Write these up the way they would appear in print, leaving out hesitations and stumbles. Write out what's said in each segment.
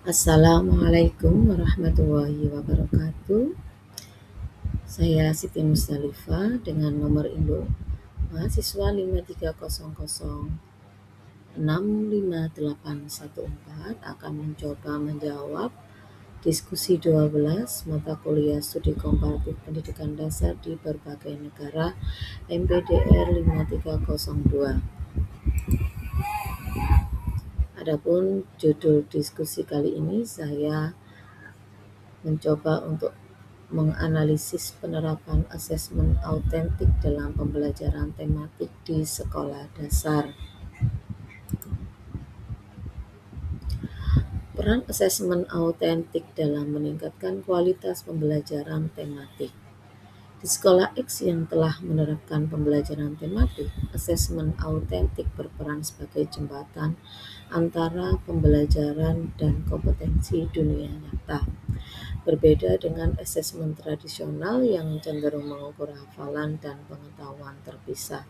Assalamualaikum warahmatullahi wabarakatuh. Saya Siti Musdalifah dengan nomor induk mahasiswa 530065814 akan mencoba menjawab diskusi 12 mata kuliah studi komparatif pendidikan dasar di berbagai negara MPDR 5302. Adapun judul diskusi kali ini saya mencoba untuk menganalisis penerapan asesmen autentik dalam pembelajaran tematik di sekolah dasar. Peran asesmen autentik dalam meningkatkan kualitas pembelajaran tematik. Di sekolah X yang telah menerapkan pembelajaran tematik, asesmen autentik berperan sebagai jembatan antara pembelajaran dan kompetensi dunia nyata. Berbeda dengan asesmen tradisional yang cenderung mengukur hafalan dan pengetahuan terpisah.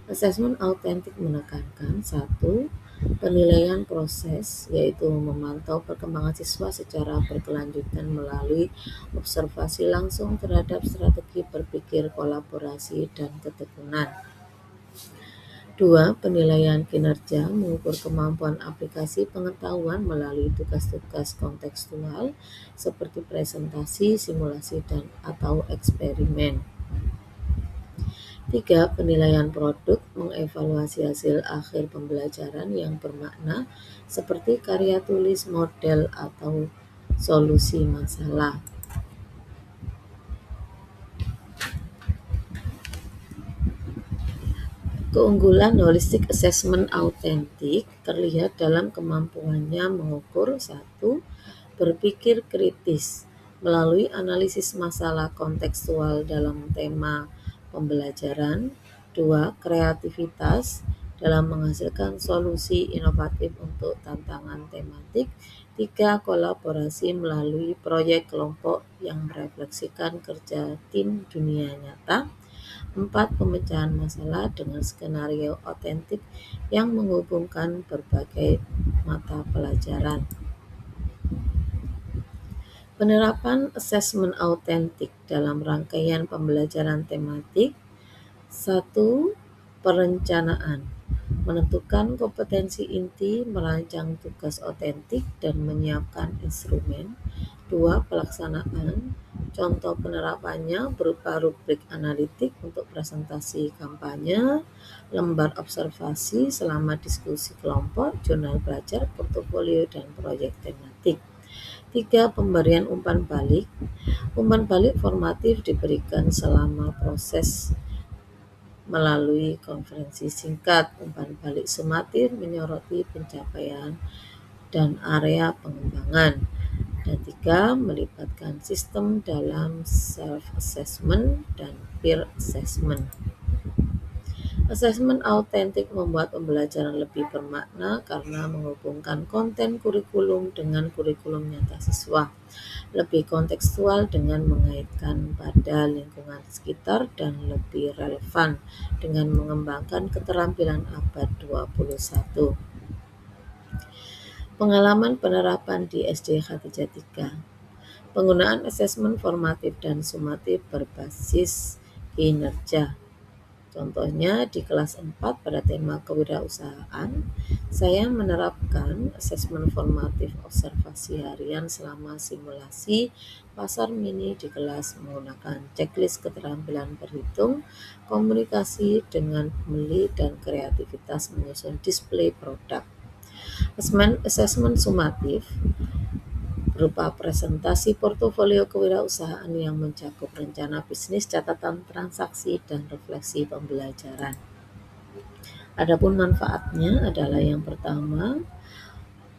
Asesmen autentik menekankan 1. Penilaian proses, yaitu memantau perkembangan siswa secara berkelanjutan melalui observasi langsung terhadap strategi berpikir, kolaborasi, dan ketekunan. 2. Penilaian kinerja, mengukur kemampuan aplikasi pengetahuan melalui tugas-tugas kontekstual seperti presentasi, simulasi, dan atau eksperimen. 3. Penilaian produk, mengevaluasi hasil akhir pembelajaran yang bermakna seperti karya tulis, model, atau solusi masalah. Keunggulan holistic assessment autentik terlihat dalam kemampuannya mengukur 1. Berpikir kritis melalui analisis masalah kontekstual dalam tema pembelajaran. 2. Kreativitas dalam menghasilkan solusi inovatif untuk tantangan tematik. 3. Kolaborasi melalui proyek kelompok yang merefleksikan kerja tim dunia nyata. 4. Pemecahan masalah dengan skenario autentik yang menghubungkan berbagai mata pelajaran. Penerapan asesmen autentik dalam rangkaian pembelajaran tematik. 1. Perencanaan, menentukan kompetensi inti, merancang tugas autentik, dan menyiapkan instrumen. 2. Pelaksanaan, contoh penerapannya berupa rubrik analitik untuk presentasi kampanye, lembar observasi selama diskusi kelompok, jurnal belajar, portofolio, dan proyek tematik. 3. Pemberian umpan balik. Umpan balik formatif diberikan selama proses melalui konferensi singkat. Umpan balik sumatif menyoroti pencapaian dan area pengembangan. Dan 3. Melibatkan sistem dalam self-assessment dan peer assessment. Asesmen autentik membuat pembelajaran lebih bermakna karena menghubungkan konten kurikulum dengan kurikulum nyata siswa, lebih kontekstual dengan mengaitkan pada lingkungan sekitar, dan lebih relevan dengan mengembangkan keterampilan abad 21. Pengalaman penerapan di SD Khadijah 3. Penggunaan asesmen formatif dan sumatif berbasis kinerja. Contohnya di kelas 4 pada tema kewirausahaan, saya menerapkan asesmen formatif observasi harian selama simulasi pasar mini di kelas menggunakan checklist keterampilan berhitung, komunikasi dengan pembeli, dan kreativitas menyusun display produk. Asesmen sumatif berupa presentasi portofolio kewirausahaan yang mencakup rencana bisnis, catatan transaksi, dan refleksi pembelajaran. Adapun manfaatnya adalah yang pertama,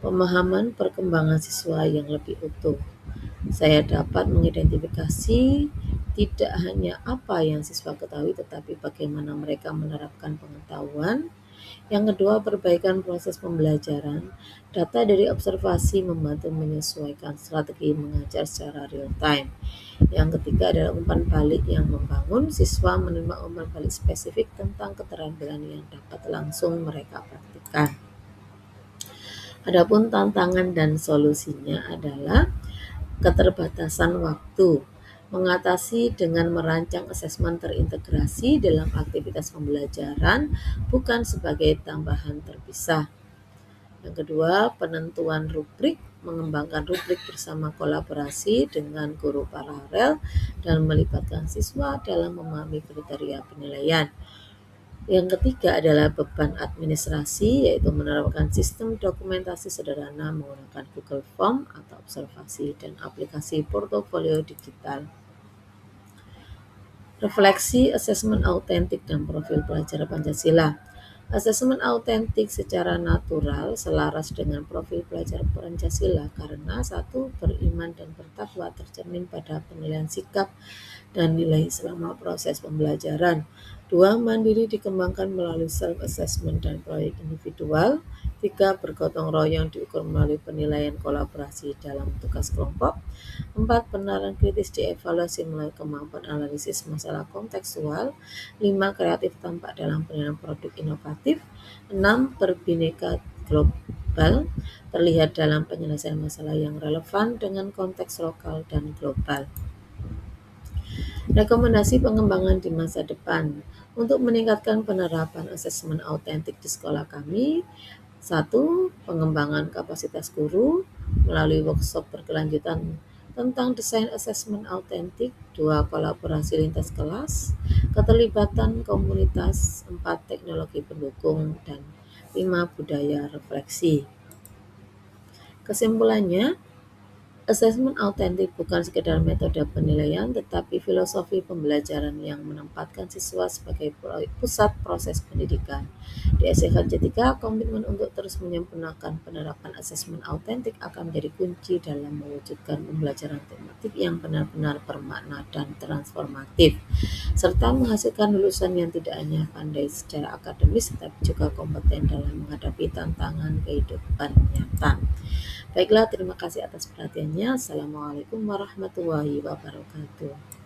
pemahaman perkembangan siswa yang lebih utuh. Saya dapat mengidentifikasi tidak hanya apa yang siswa ketahui, tetapi bagaimana mereka menerapkan pengetahuan. Yang kedua, perbaikan proses pembelajaran. Data dari observasi membantu menyesuaikan strategi mengajar secara real time. Yang ketiga adalah umpan balik yang membangun. Siswa menerima umpan balik spesifik tentang keterampilan yang dapat langsung mereka praktikkan. Adapun tantangan dan solusinya adalah keterbatasan waktu, mengatasi dengan merancang asesmen terintegrasi dalam aktivitas pembelajaran, bukan sebagai tambahan terpisah. Yang kedua, penentuan rubrik, mengembangkan rubrik bersama kolaborasi dengan guru paralel dan melibatkan siswa dalam memahami kriteria penilaian. Yang ketiga adalah beban administrasi, yaitu menerapkan sistem dokumentasi sederhana menggunakan Google Form atau observasi dan aplikasi portofolio digital. Refleksi asesmen autentik dan profil pelajar Pancasila. Asesmen autentik secara natural selaras dengan profil pelajar Pancasila karena satu, beriman dan bertakwa tercermin pada penilaian sikap dan nilai selama proses pembelajaran. 2, mandiri dikembangkan melalui self-assessment dan proyek individual. 3, bergotong royong diukur melalui penilaian kolaborasi dalam tugas kelompok. 4, benaran kritis dievaluasi melalui kemampuan analisis masalah kontekstual. 5, kreatif tampak dalam penilaian produk inovatif. 6, berbineka global terlihat dalam penyelesaian masalah yang relevan dengan konteks lokal dan global. Rekomendasi pengembangan di masa depan. Untuk meningkatkan penerapan asesmen autentik di sekolah kami, 1. Pengembangan kapasitas guru melalui workshop berkelanjutan tentang desain asesmen autentik. 2. Kolaborasi lintas kelas, keterlibatan komunitas. 4. Teknologi pendukung, dan 5. Budaya refleksi. Kesimpulannya, asesmen autentik bukan sekedar metode penilaian, tetapi filosofi pembelajaran yang menempatkan siswa sebagai pusat proses pendidikan. Di SDK Jatika, komitmen untuk terus menyempurnakan penerapan asesmen autentik akan menjadi kunci dalam mewujudkan pembelajaran tematik yang benar-benar bermakna dan transformatif, serta menghasilkan lulusan yang tidak hanya pandai secara akademis, tetapi juga kompeten dalam menghadapi tantangan kehidupan nyata. Baiklah, terima kasih atas perhatiannya. Assalamualaikum warahmatullahi wabarakatuh.